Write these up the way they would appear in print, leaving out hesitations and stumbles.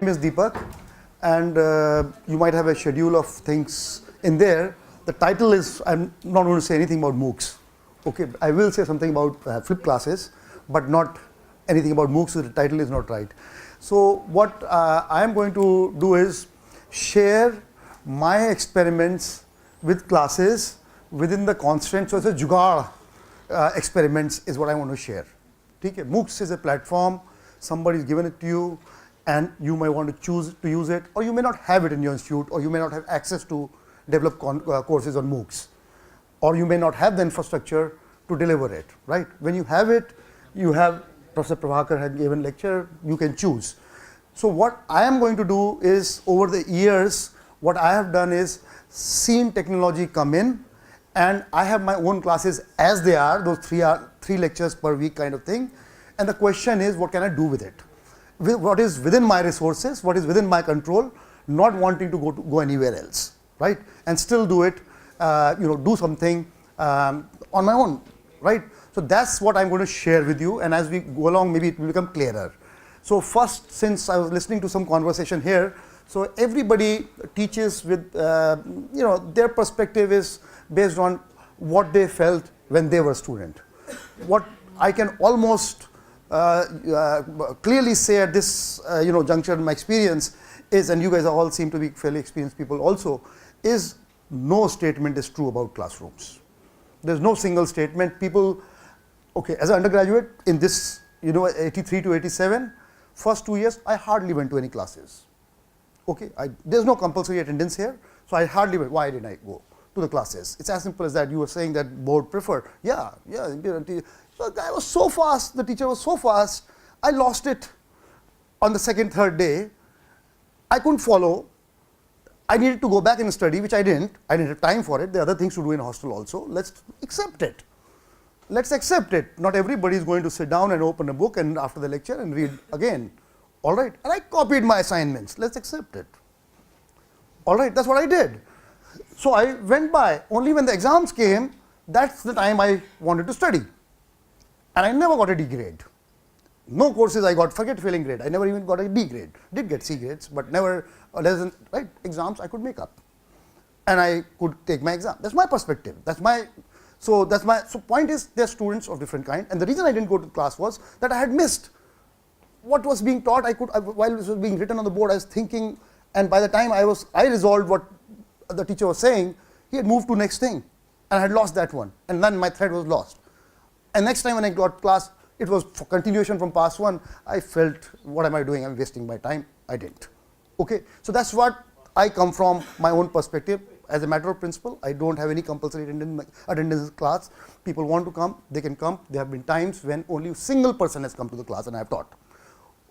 name is Deepak, and you might have a schedule of things in there. The title is, I'm not going to say anything about MOOCs. Okay, I will say something about flip classes, but not anything about MOOCs. The title is not right. So what I am going to do is share my experiments with classes within the constraints. So it's a jugaad experiments is what I want to share. Okay? MOOCs is a platform, somebody has given it to you, and you may want to choose to use it, or you may not have it in your institute, or you may not have access to develop courses on MOOCs, or you may not have the infrastructure to deliver it, right? When you have it, you have, Professor Prabhakar had given lecture, you can choose. So what I am going to do is, over the years, what I have done is seen technology come in, and I have my own classes as they are, those three lectures per week kind of thing. And the question is, what can I do with it? What is within my resources, what is within my control, not wanting to go anywhere else, right? And still do it, do something on my own, right? So that's what I'm going to share with you, and as we go along, maybe it will become clearer. So first, since I was listening to some conversation here, so everybody teaches with, their perspective is based on what they felt when they were a student. What I can almost clearly say at this juncture in my experience is, and you guys all seem to be fairly experienced people also, is no statement is true about classrooms. There's no single statement. People, okay, as an undergraduate in this, 83 to 87, first 2 years, I hardly went to any classes. Okay, there's no compulsory attendance here, so I hardly went. Why didn't I go to the classes? It's as simple as that. You were saying that board preferred. Yeah. So the guy was so fast, the teacher was so fast, I lost it on the second, third day. I couldn't follow. I needed to go back and study, which I didn't. I didn't have time for it. There are other things to do in hostel also. Let's accept it. Let's accept it. Not everybody is going to sit down and open a book and after the lecture and read again. All right. And I copied my assignments. Let's accept it. All right. That's what I did. So I went by. Only when the exams came, that's the time I wanted to study. And I never got a D grade. No courses I got, forget failing grade. I never even got a D grade. Did get C grades, but never less than, right? Exams I could make up. And I could take my exam. That's my perspective. So point is, they're students of different kind. And the reason I didn't go to class was that I had missed what was being taught. While it was being written on the board, I was thinking, and by the time I resolved what the teacher was saying, he had moved to next thing. And I had lost that one. And then my thread was lost. And next time when I got class, it was for continuation from past one. I felt, what am I doing? I'm wasting my time. I didn't. Okay. So that's what I come from, my own perspective. As a matter of principle, I don't have any compulsory attendance class. People want to come, they can come. There have been times when only a single person has come to the class and I have taught.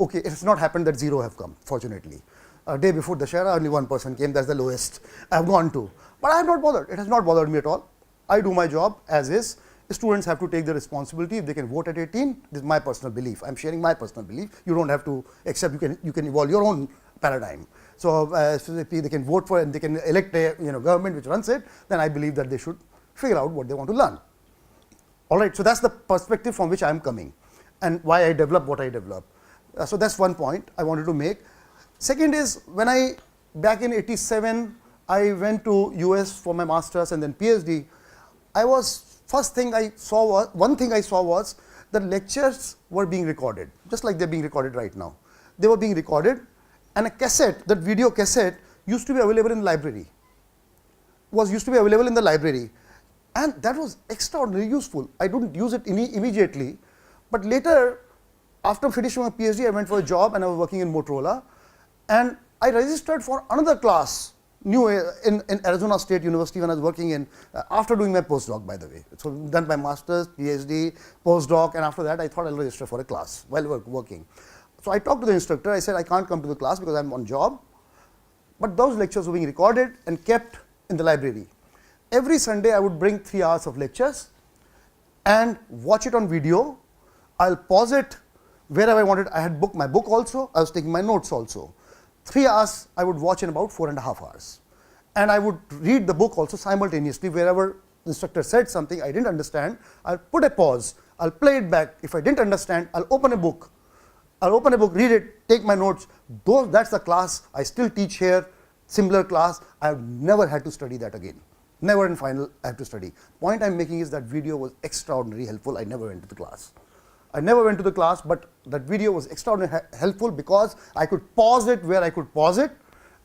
Okay, it has not happened that 0 have come, fortunately. A day before Dashera, only 1 person came. That's the lowest I have gone to. But I have not bothered. It has not bothered me at all. I do my job as is. Students have to take the responsibility. If they can vote at 18, this is my personal belief. I'm sharing my personal belief. You don't have to accept. You can evolve your own paradigm. So if they can vote for and they can elect a government which runs it, then I believe that they should figure out what they want to learn. All right. So that's the perspective from which I'm coming, and why I develop what I develop. So that's one point I wanted to make. Second is, when back in 87, I went to US for my master's and then PhD. One thing I saw was that lectures were being recorded, just like they're being recorded right now. They were being recorded, and a cassette, that video cassette, used to be available in the library. And that was extraordinarily useful. I didn't use it immediately, but later, after finishing my PhD, I went for a job and I was working in Motorola, and I registered for another class in Arizona State University when I was working in, after doing my postdoc, by the way. So done my master's, PhD, postdoc, and after that I thought I'll register for a class while working. So I talked to the instructor. I said, I can't come to the class because I'm on job. But those lectures were being recorded and kept in the library. Every Sunday I would bring 3 hours of lectures and watch it on video. I'll pause it wherever I wanted. I had my book also. I was taking my notes also. 3 hours I would watch in about 4.5 hours. And I would read the book also simultaneously. Wherever the instructor said something I didn't understand, I'll put a pause. I'll play it back. If I didn't understand, I'll open a book I'll open a book, read it, take my notes. That's the class I still teach here, similar class. I've never had to study that again. Never in final I have to study. Point I'm making is that video was extraordinarily helpful. I never went to the class. I never went to the class, but that video was extraordinarily helpful because I could pause it where I could pause it.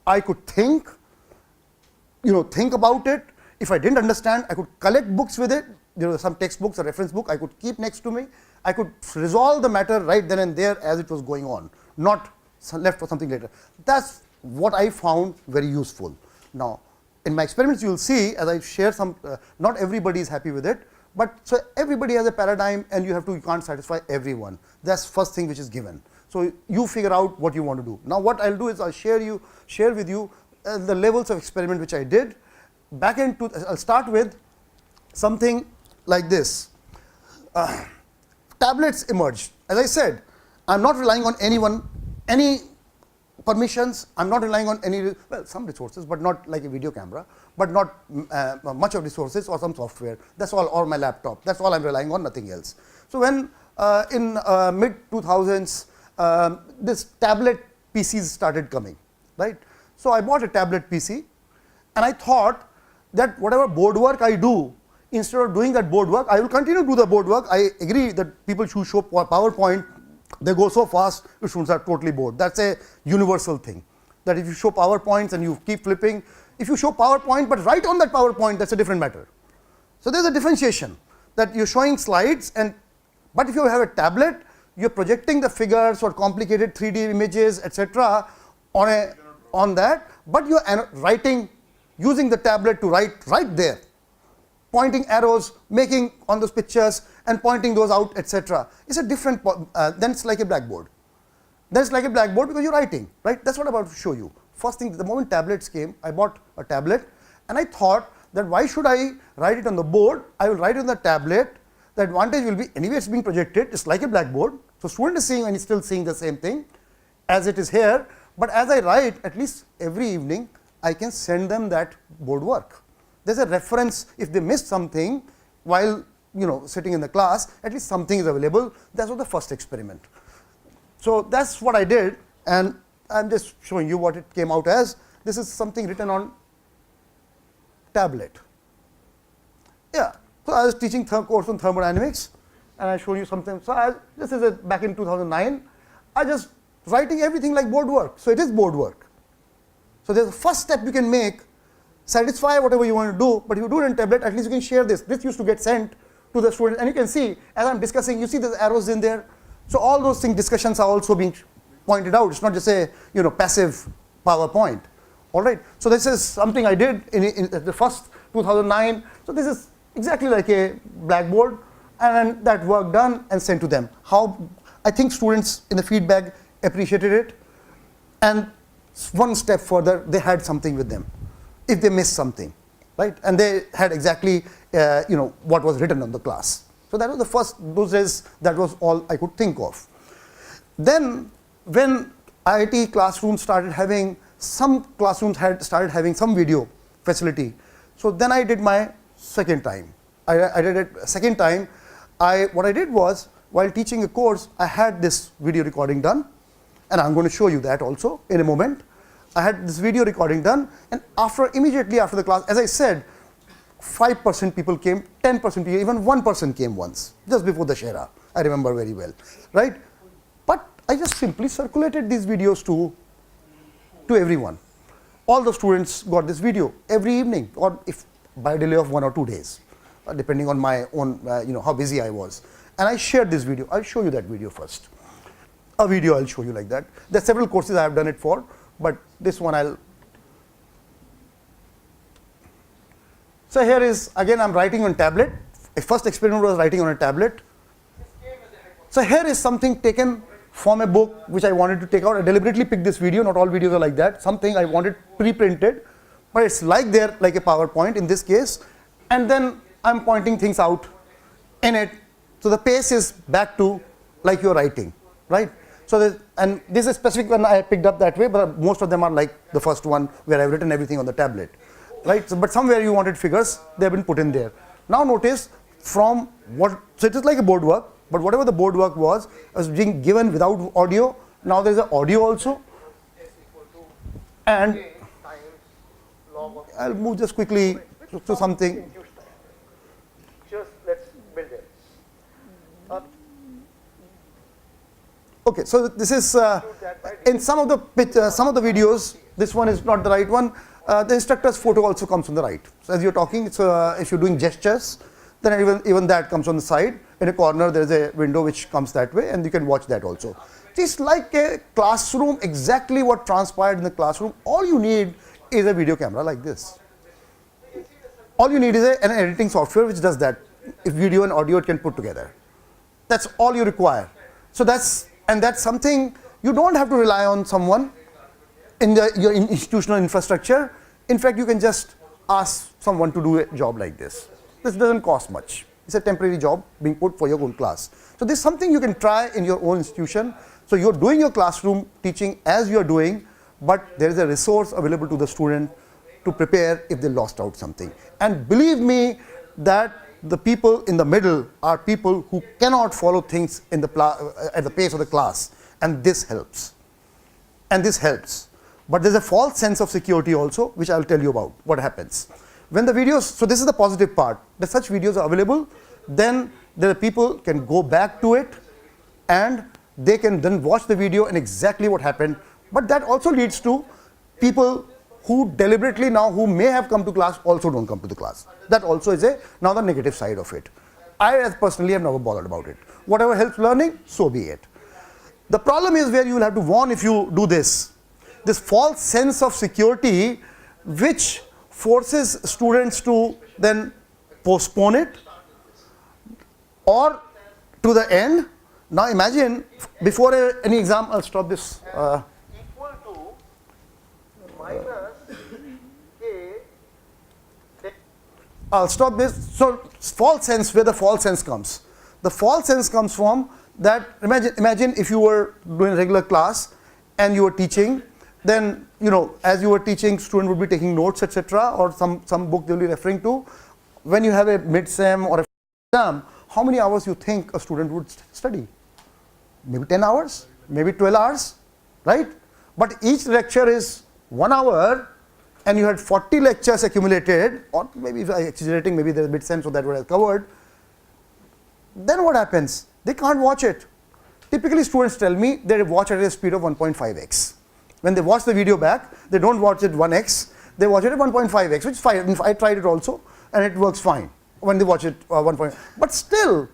I could think about it. If I didn't understand, I could collect books with it. There were some textbooks, a reference book I could keep next to me. I could resolve the matter right then and there as it was going on, not left for something later. That's what I found very useful. Now, in my experiments, you will see, as I share some, not everybody is happy with it, but so everybody has a paradigm and you can't satisfy everyone. That's first thing which is given. So you figure out what you want to do. Now what I'll do is I'll share with you the levels of experiment which I did. I'll start with something like this. Tablets emerged. As I said, I'm not relying on any permissions. I'm not relying on some resources, but not like a video camera, but not much of resources or some software. That's all, or my laptop. That's all I'm relying on, nothing else. So when in mid 2000s, this tablet PCs started coming, right? So I bought a tablet PC, and I thought that whatever board work I do, instead of doing that board work, I will continue to do the board work. I agree that people who show PowerPoint, they go so fast, your students are totally bored. That's a universal thing. That if you show PowerPoints and you keep flipping, if you show PowerPoint but write on that PowerPoint, that's a different matter. So there's a differentiation that you're showing slides, but if you have a tablet, you're projecting the figures or complicated 3D images, etc. on that, but you're writing, using the tablet to write right there, pointing arrows, making on those pictures and pointing those out, etc. It's a different, then it's like a blackboard. Then it's like a blackboard because you're writing, right? That's what I'm about to show you. First thing, the moment tablets came, I bought a tablet and I thought that why should I write it on the board? I will write it on the tablet. The advantage will be, anyway it's being projected, it's like a blackboard. So student is seeing and he's still seeing the same thing as it is here. But as I write, at least every evening, I can send them that board work. There's a reference. If they missed something while sitting in the class, at least something is available. That was the first experiment. So that's what I did, and I'm just showing you what it came out as. This is something written on tablet. Yeah. So I was teaching course on thermodynamics, and I showed you something. So this is back in 2009. I just writing everything like board work. So it is board work. So there's a first step you can make. Satisfy whatever you want to do, but if you do it in tablet, at least you can share this. This used to get sent to the students, and you can see as I'm discussing, you see there's arrows in there. So all those discussions are also being pointed out. It's not just a passive PowerPoint. All right. So this is something I did in the first 2009. So this is exactly like a blackboard, and that work done and sent to them. How I think students in the feedback appreciated it, and one step further, they had something with them if they missed something, right? And they had exactly what was written on the class. So that was the first, those days, that was all I could think of. Then when IIT classrooms started having, some classrooms started having some video facility. So then I did my second time. I did it second time. What I did was, while teaching a course, I had this video recording done, and I'm going to show you that also in a moment. I had this video recording done, and immediately after the class, as I said, 5% people came, 10% people, even 1% came once, just before the Shera. I remember very well, right? But I just simply circulated these videos to everyone. All the students got this video every evening, or if by a delay of 1 or 2 days, depending on my own, how busy I was. And I shared this video. I'll show you that video first. A video I'll show you like that. There are several courses I have done it for, but this one So here is, again, I'm writing on tablet. A first experiment was writing on a tablet. So here is something taken from a book which I wanted to take out. I deliberately picked this video. Not all videos are like that. Something I wanted pre-printed, but it's like a PowerPoint in this case. And then I'm pointing things out in it. So the pace is back to like you're writing, right? So and this is a specific one I picked up that way, but most of them are like the first one where I've written everything on the tablet, right? So, but somewhere you wanted figures, they've been put in there. Now notice so it is like a board work, But whatever the board work was being given without audio. Now there is an audio also. And I'll move just quickly to something. Just let's build it. Okay, so this is in some of the videos. This one is not the right one. The instructor's photo also comes on the right. So as you're talking, it's, if you're doing gestures, then even that comes on the side. In a corner, there is a window which comes that way, and you can watch that also. It's like a classroom, exactly what transpired in the classroom. All you need is a video camera like this. All you need is an editing software which does that. If video and audio it can put together. That's all you require. So that's something you don't have to rely on someone in your institutional infrastructure. In fact, you can just ask someone to do a job like this. This doesn't cost much. It's a temporary job being put for your own class. So this is something you can try in your own institution. So you're doing your classroom teaching as you're doing, but there is a resource available to the student to prepare if they lost out something. And believe me that the people in the middle are people who cannot follow things in at the pace of the class, and this helps. And this helps. But there's a false sense of security also, which I'll tell you about what happens. When the videos, so this is the positive part, that such videos are available, then the people can go back to it and they can then watch the video and exactly what happened. But that also leads to people who deliberately now, who may have come to class, also don't come to the class. That also is now the negative side of it. I personally have never bothered about it. Whatever helps learning, so be it. The problem is where you will have to warn if you do this false sense of security, which forces students to then postpone it or to the end. Now imagine before any exam, I'll stop this. Equal to minus k. I'll stop this. So false sense, where the false sense comes. The false sense comes from that, imagine if you were doing regular class and you were teaching, then, as you were teaching, student would be taking notes, etc., or some book they'll be referring to. When you have a mid-sem or a exam, how many hours you think a student would study? Maybe 10 hours, maybe 12 hours, right? But each lecture is 1 hour, and you had 40 lectures accumulated, or maybe if I'm exaggerating, maybe there's mid-sem, so that would have covered. Then what happens? They can't watch it. Typically, students tell me they watch at a speed of 1.5x. When they watch the video back, they don't watch it 1x, they watch it at 1.5x, which is fine. I tried it also, and it works fine when they watch it 1. But still,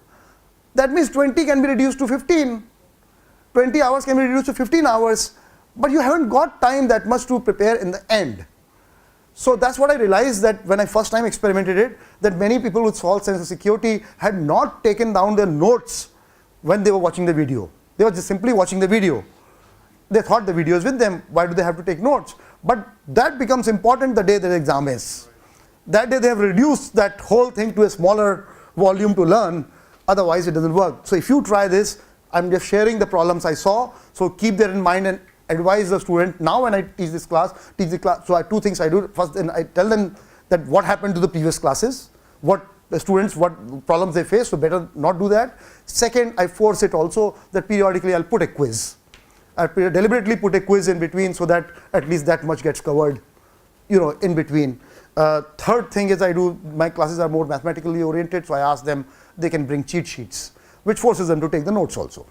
that means 20 can be reduced to 15. 20 hours can be reduced to 15 hours, but you haven't got time that much to prepare in the end. So that's what I realized, that when I first time experimented it, that many people with false sense of security had not taken down their notes when they were watching the video. They were just simply watching the video. They thought the video is with them. Why do they have to take notes? But that becomes important the day the exam is. That day they have reduced that whole thing to a smaller volume to learn. Otherwise it doesn't work. So if you try this, I'm just sharing the problems I saw. So keep that in mind and advise the student. Now when I teach the class, so I have two things I do. First, then I tell them that what happened to the previous classes, what the students, what problems they face, so better not do that. Second, I force it also that periodically I'll put a quiz. I deliberately put a quiz in between so that at least that much gets covered, in between. Third thing is my classes are more mathematically oriented, so I ask them, they can bring cheat sheets, which forces them to take the notes also.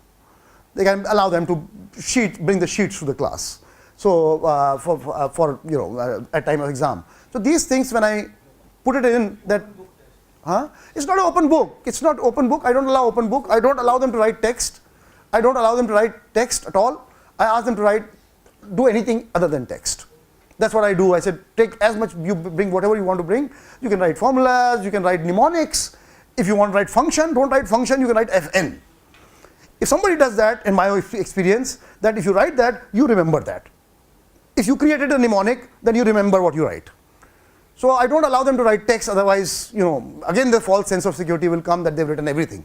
They can allow them to bring the sheets to the class. So for at time of exam. So these things, when I put it in that, it's not an open book. It's not open book. I don't allow open book. I don't allow them to write text. I don't allow them to write text at all. I ask them to do anything other than text. That's what I do. I said, take as much, you bring whatever you want to bring. You can write formulas, you can write mnemonics. If you want to write function, don't write function, you can write fn. If somebody does that, in my experience, that if you write that, you remember that. If you created a mnemonic, then you remember what you write. So I don't allow them to write text, otherwise, again the false sense of security will come that they've written everything.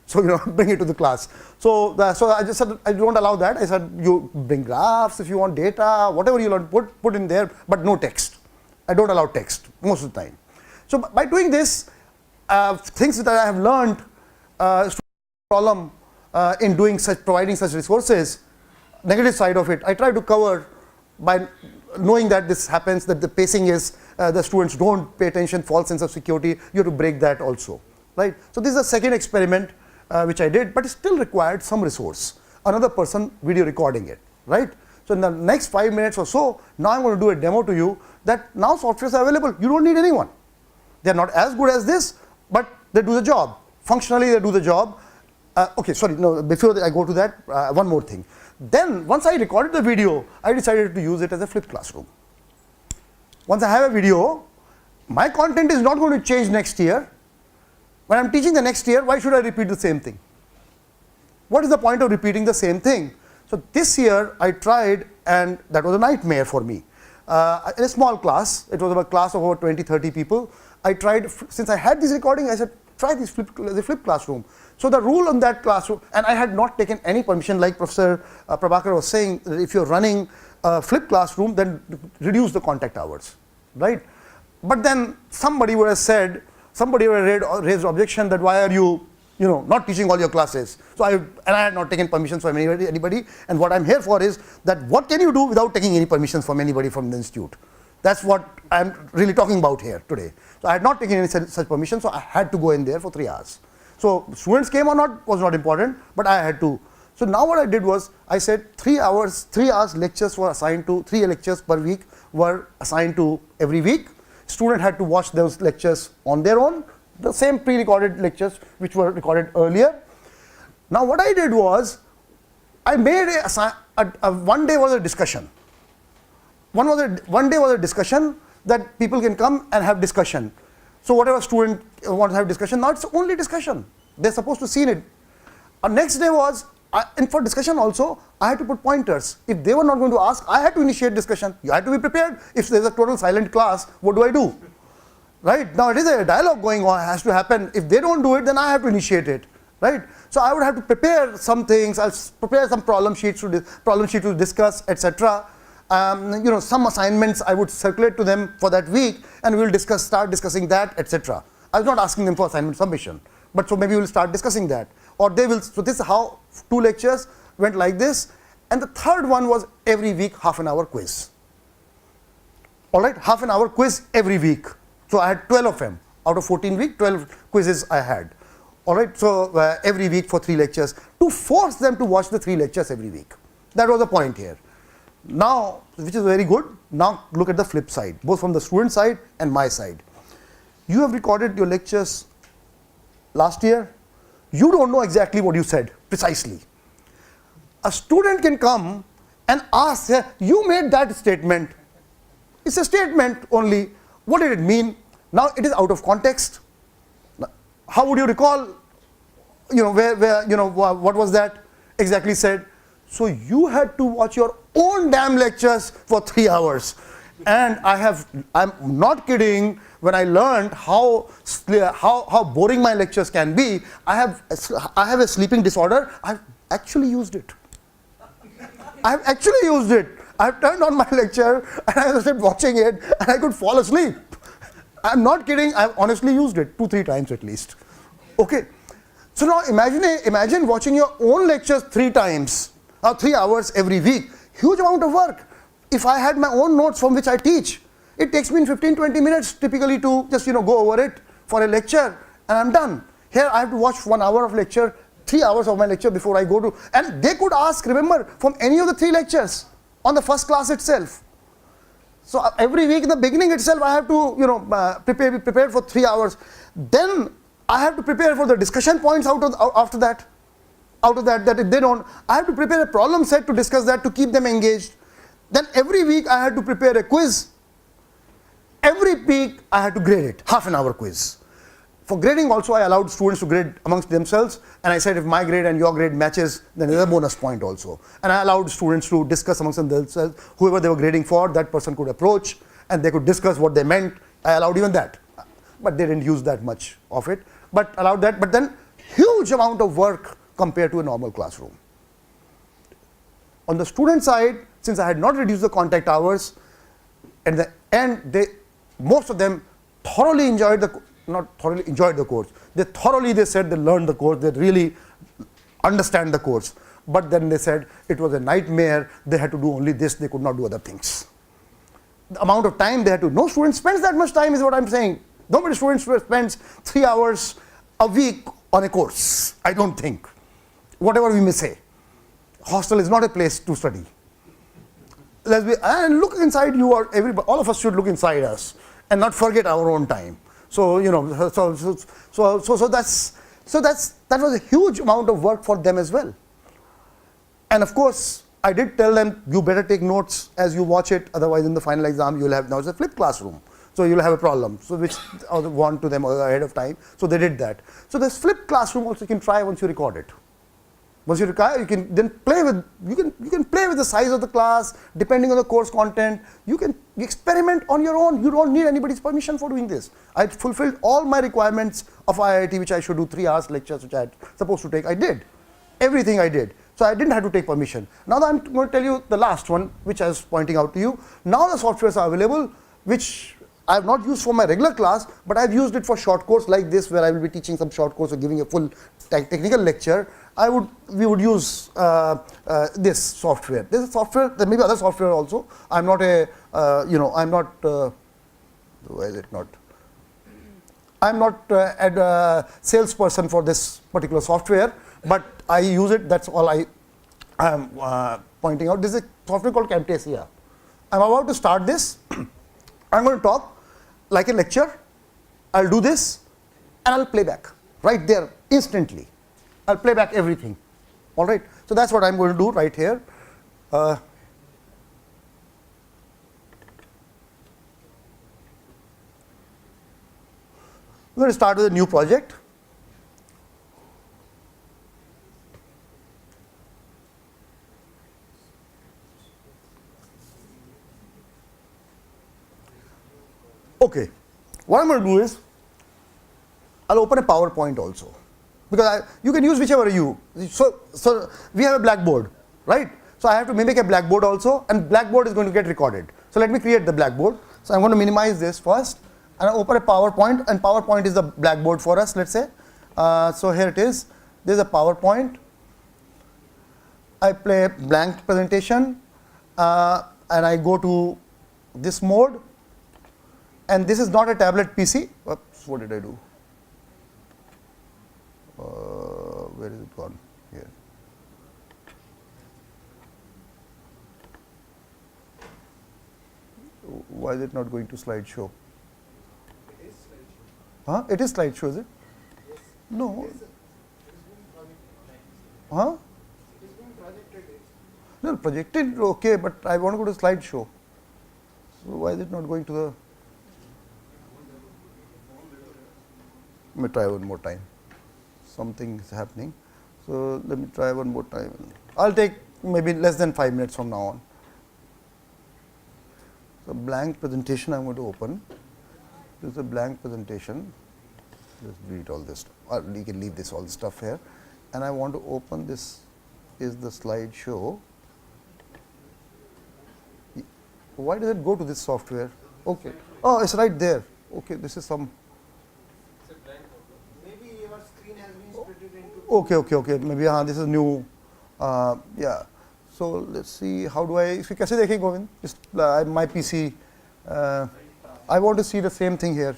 So, bring it to the class. So I just said, I don't allow that. I said, you bring graphs if you want, data, whatever you want, put in there, but no text. I don't allow text most of the time. So by doing this, things that I have learned, problem in doing providing such resources. Negative side of it, I try to cover by knowing that this happens, that the pacing is, the students don't pay attention, false sense of security, you have to break that also, right? So this is the second experiment which I did, but it still required some resource, another person video recording it, right? So in the next 5 minutes or so, now I'm going to do a demo to you that now softwares are available, you don't need anyone. They're not as good as this, but they do the job. Functionally, they do the job. Okay, sorry, no, before I go to that, one more thing. Then, once I recorded the video, I decided to use it as a flipped classroom. Once I have a video, my content is not going to change next year. When I'm teaching the next year, why should I repeat the same thing? What is the point of repeating the same thing? So this year, I tried, and that was a nightmare for me. In a small class, it was a class of over 20, 30 people. I tried, since I had this recording, I said, try this the flipped classroom. So the rule on that classroom, and I had not taken any permission, like Professor Prabhakar was saying, that if you're running a flipped classroom, then reduce the contact hours, right? But then somebody would have said, somebody would have raised objection that why are you not teaching all your classes? So I had not taken permissions from anybody, and what I'm here for is that what can you do without taking any permissions from anybody from the institute? That's what I'm really talking about here today. So I had not taken any such permission, so I had to go in there for 3 hours. So students came or not was not important, but I had to. So now what I did was, I said 3 hours lectures were assigned to, 3 lectures per week were assigned to every week. Student had to watch those lectures on their own, the same pre-recorded lectures which were recorded earlier. Now what I did was, I made one day was a discussion. One day was a discussion that people can come and have discussion. So whatever student wants to have discussion, now it's only discussion. They're supposed to see it. Next day was, and for discussion also, I had to put pointers. If they were not going to ask, I had to initiate discussion. You had to be prepared. If there's a total silent class, what do I do? Right? Now it is a dialogue going on, has to happen. If they don't do it, then I have to initiate it. Right? So I would have to prepare some things. I'll prepare some problem sheets to discuss, etc. Some assignments I would circulate to them for that week, and we'll start discussing that, etc. I was not asking them for assignment submission, but so maybe we'll start discussing that, or they will. So this is how 2 lectures went like this, and the third one was every week half an hour quiz. All right, half an hour quiz every week. So I had 12 of them out of 14 weeks. 12 quizzes I had. All right, so every week for 3 lectures to force them to watch the 3 lectures every week. That was the point here. Now, which is very good, now look at the flip side, both from the student side and my side. You have recorded your lectures last year, you don't know exactly what you said, precisely. A student can come and ask, you made that statement, it's a statement only, what did it mean? Now it is out of context. How would you recall, what was that exactly said? So you had to watch your own damn lectures for 3 hours. And I'm not kidding, when I learned how boring my lectures can be, I have a sleeping disorder, I've actually used it. I've turned on my lecture and I started watching it and I could fall asleep. I'm not kidding, I've honestly used it 2-3 times at least. Okay. So now imagine watching your own lectures 3 times, 3 hours every week. Huge amount of work. If I had my own notes from which I teach, it takes me 15-20 minutes typically to just go over it for a lecture, and I'm done. Here I have to watch 1 hour of lecture, 3 hours of my lecture before I go to, and they could ask, remember, from any of the 3 lectures on the first class itself. So every week in the beginning itself, I have to be prepared for 3 hours. Then I have to prepare for the discussion points after that. That if they don't, I have to prepare a problem set to discuss that, to keep them engaged. Then every week I had to prepare a quiz. Every week I had to grade it, half an hour quiz. For grading also, I allowed students to grade amongst themselves, and I said if my grade and your grade matches, then there's a bonus point also. And I allowed students to discuss amongst themselves, whoever they were grading for, that person could approach, and they could discuss what they meant. I allowed even that, but they didn't use that much of it, but allowed that. But then huge amount of work compared to a normal classroom. On the student side, since I had not reduced the contact hours, at the end, most of them thoroughly enjoyed the course. They said they learned the course. They really understand the course. But then they said it was a nightmare, they had to do only this, they could not do other things. The amount of time they had to, no student spends that much time is what I'm saying. Nobody student spends 3 hours a week on a course, I don't think. Whatever we may say. Hostel is not a place to study. And look inside you, or everybody, all of us should look inside us and not forget our own time. So, you know, that was a huge amount of work for them as well. And of course, I did tell them, you better take notes as you watch it, otherwise in the final exam you'll have, now it's a flipped classroom, so you'll have a problem. So which I warned to them ahead of time, so they did that. So this flipped classroom also you can try once you record it. Once you record, you can then play with, you can play with the size of the class, depending on the course content. You can experiment on your own. You don't need anybody's permission for doing this. I fulfilled all my requirements of IIT, which I should do 3 hours lectures, which I had supposed to take. I did. Everything I did. So I didn't have to take permission. Now I'm going to tell you the last one, which I was pointing out to you. Now the softwares are available, which I have not used for my regular class, but I've used it for short course like this, where I will be teaching some short course or giving a full technical lecture. We would use this software. This is software. There may be other software also. I'm not a, I'm not. Why is it not? I'm not a salesperson for this particular software, but I use it. That's all I am pointing out. This is a software called Camtasia. I'm about to start this. I'm going to talk like a lecture. I'll do this, and I'll play back right there instantly. I'll play back everything. All right. So that's what I'm going to do right here. I'm going to start with a new project. Okay, what I'm going to do is, I'll open a PowerPoint also, because you can use whichever you. So we have a blackboard, right? So I have to mimic a blackboard also, and blackboard is going to get recorded. So let me create the blackboard. So I'm going to minimize this first, and I'll open a PowerPoint, and PowerPoint is the blackboard for us, let's say. So here it is. There's a PowerPoint. I play blank presentation, and I go to this mode. And this is not a tablet PC. Oops, what did I do? Where is it gone? Here. Why is it not going to slideshow? It is slideshow. Huh? It is slideshow, is it? Yes. No. It is being projected. Huh? It is being projected. No, projected, okay, but I want to go to slideshow. So why is it not going to the? Let me try one more time. Something is happening. So let me try one more time. I'll take maybe less than 5 minutes from now on. So blank presentation I'm going to open. This is a blank presentation. Just delete all this. Or you can leave this all stuff here. And I want to open this. Is the slideshow. Why does it go to this software? Okay. Oh, it's right there. Okay, this is some. Maybe your screen has been split into. Okay. Maybe this is new. Yeah. So let's see. How do I? इसको कैसे देखें Govind? My PC. I want to see the same thing here.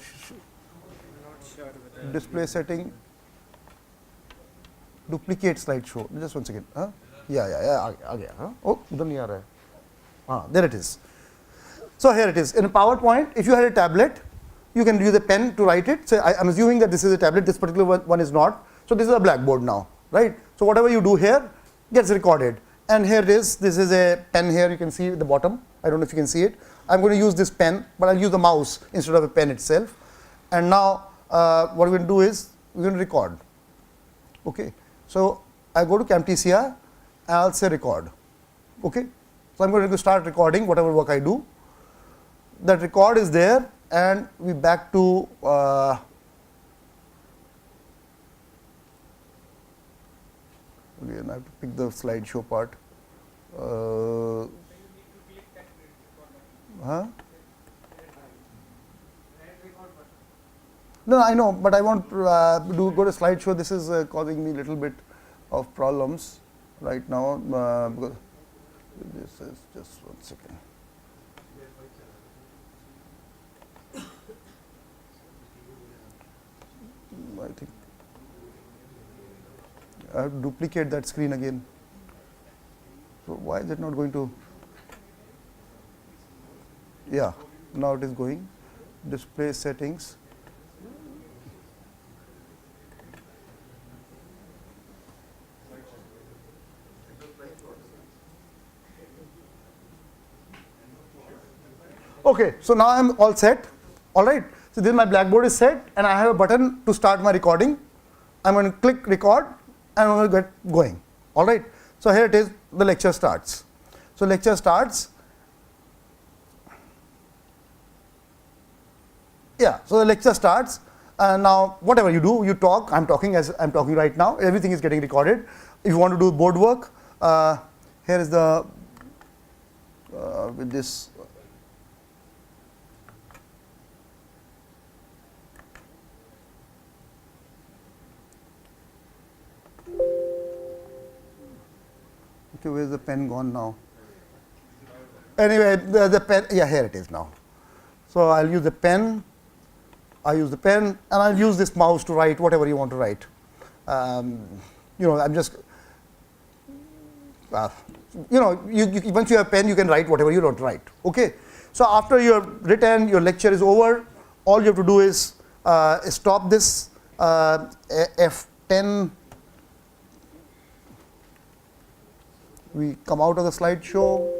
Display setting. Duplicate slideshow. Just one second. Huh? Yeah. आ गया. Huh? Oh, उधर नहीं आ रहा है. There it is. So here it is. In a PowerPoint, if you had a tablet, you can use a pen to write it. So I'm assuming that this is a tablet. This particular one is not. So this is a blackboard now, right? So whatever you do here gets recorded. And here it is. This is a pen here. You can see at the bottom. I don't know if you can see it. I'm going to use this pen, but I'll use the mouse instead of a pen itself. And now what we're going to do is we're going to record. Okay. So I go to Camtasia and I'll say record. Okay. So I'm going to start recording whatever work I do. That record is there, and we back to again I have to pick the slideshow part. Huh? No, I know, but I want to go to slideshow. This is causing me a little bit of problems right now because this is just 1 second. I think I have to duplicate that screen again. So why is it not going to? Yeah, now it is going. Display settings. Okay, so now I'm all set. All right. So this my blackboard is set, and I have a button to start my recording. I'm going to click record, and I'm going to get going. All right. So here it is. The lecture starts. So lecture starts. Yeah. So the lecture starts. Now whatever you do, you talk. I'm talking as I'm talking right now. Everything is getting recorded. If you want to do board work, here is the with this. Okay, where's the pen gone now? Anyway, the pen, yeah, here it is now. So I'll use the pen. I use the pen, and I'll use this mouse to write whatever you want to write. You know, I'm just, you know, once you have pen, you can write whatever you want to write. Okay. So after you have written, your lecture is over. All you have to do is stop this F10. We come out of the slideshow,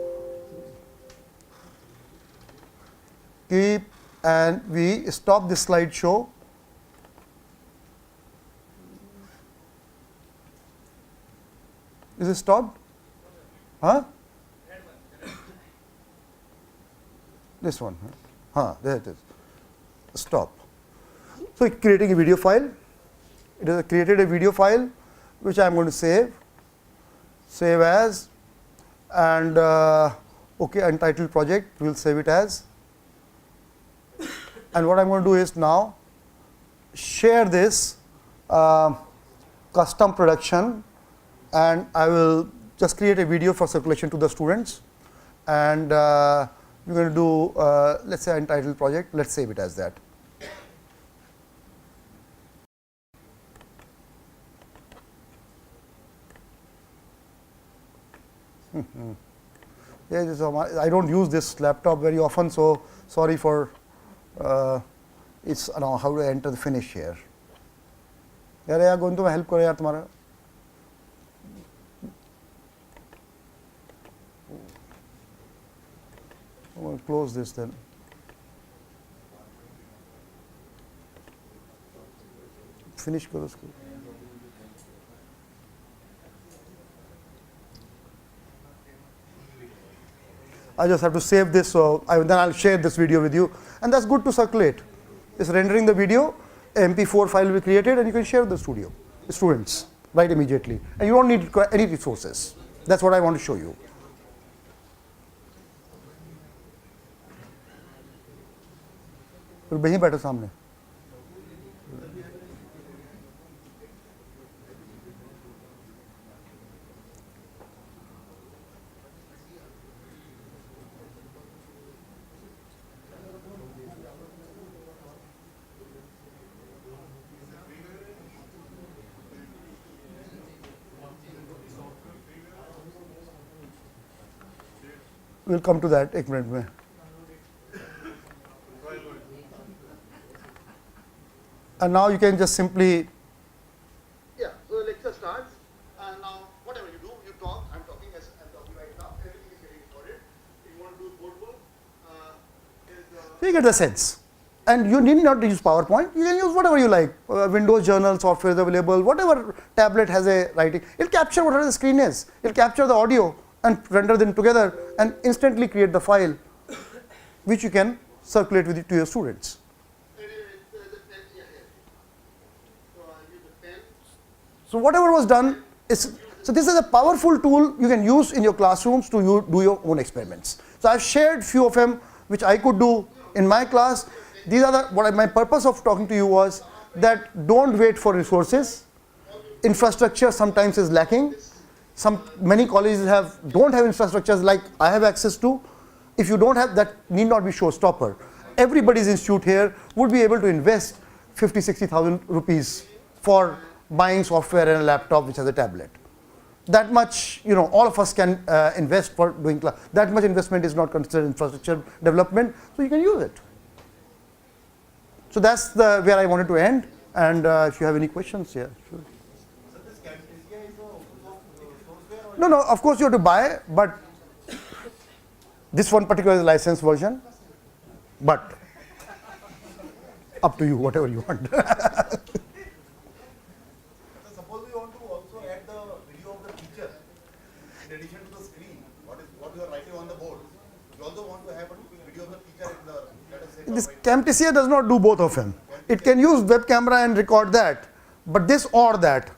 keep, and we stop this slideshow. Is it stopped? Huh? This one. Huh? There it is. Stop. So it's creating a video file. It has created a video file which I am going to save. Save as, and okay, untitled project, we will save it as. And what I am going to do is now share this custom production, and I will just create a video for circulation to the students, and we're going to do let's say untitled project. Let's save it as that. Yeah, I don't use this laptop very often, so sorry for it's I don't know how to enter the finish here. यार यार गोविंद तुम्हें help करो यार तुम्हारा. I'm going to close this then. Finish करो इसको. I just have to save this, so then I'll share this video with you, and that's good to circulate. It's rendering the video, MP4 file will be created, and you can share with the students, right immediately, and you don't need any resources. That's what I want to show you. वहीं बैठो सामने. We'll come to that एक minute में. And now you can just simply. Yeah, so the lecture starts, and now whatever you do, you talk. I'm talking as I'm talking right now. Everything is getting recorded. If you want to do board work, you get the sense. And you need not use PowerPoint. You can use whatever you like. Windows Journal software is available. Whatever tablet has a writing, it'll capture whatever the screen is. It'll capture the audio and render them together, and instantly create the file, which you can circulate with it to your students. So whatever was done is, so this is a powerful tool you can use in your classrooms to do your own experiments. So I've shared few of them which I could do in my class. These are my purpose of talking to you was that don't wait for resources. infrastructure sometimes is lacking. Many colleges don't have infrastructures like I have access to. If you don't have, that need not be showstopper. Everybody's institute here would be able to invest 50,000-60,000 rupees for buying software and a laptop which has a tablet. That much, all of us can invest for doing class. That much investment is not considered infrastructure development, so you can use it. So that's where I wanted to end. And if you have any questions, yeah, sure. So this Camtasia is a open sourceware or? No, of course you have to buy, but this one particular is licensed version. But up to you, whatever you want. So suppose we want to also add the video of the teacher in addition to the screen, what you are writing on the board. You also want to have a video of the teacher in the, let us say, This Camtasia does not do both of them. It can use web camera and record that, but this or that.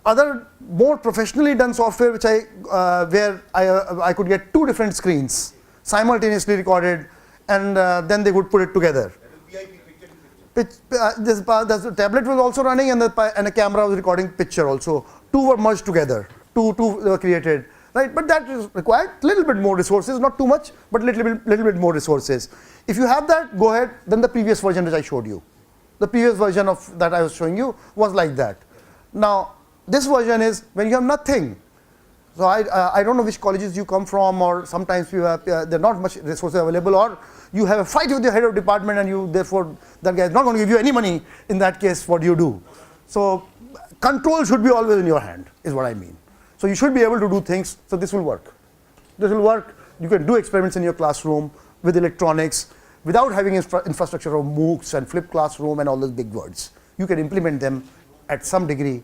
Other more professionally done software which where I could get two different screens simultaneously recorded, and then they would put it together. The tablet was also running, and the camera was recording picture also. Two were merged together. Two were created, right? But that is required little bit more resources, not too much, but little bit more resources. If you have that, go ahead. Then the previous version which I showed you, the previous version of that I was showing you was like that. Now this version is when you have nothing. So I don't know which colleges you come from, or sometimes you have there are not much resources available, or you have a fight with your head of department, and therefore that guy is not going to give you any money. In that case, what do you do? So control should be always in your hand, is what I mean. So you should be able to do things. So this will work. This will work. You can do experiments in your classroom with electronics without having infrastructure of MOOCs and flipped classroom and all those big words. You can implement them at some degree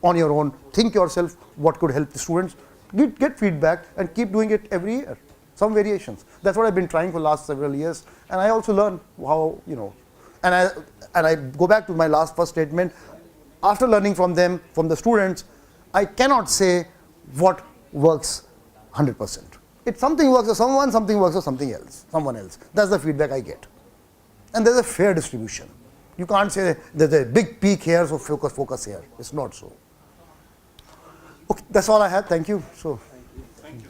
on your own. Think yourself what could help the students. Get feedback and keep doing it every year. Some variations. That's what I've been trying for the last several years. And I also learn how, and I go back to my first statement. After learning from them, from the students, I cannot say what works 100%. If something works for someone, something works for someone else. That's the feedback I get. And there's a fair distribution. You can't say there's a big peak here, so focus here. It's not so. Okay, that's all I had. Thank you. Thank you.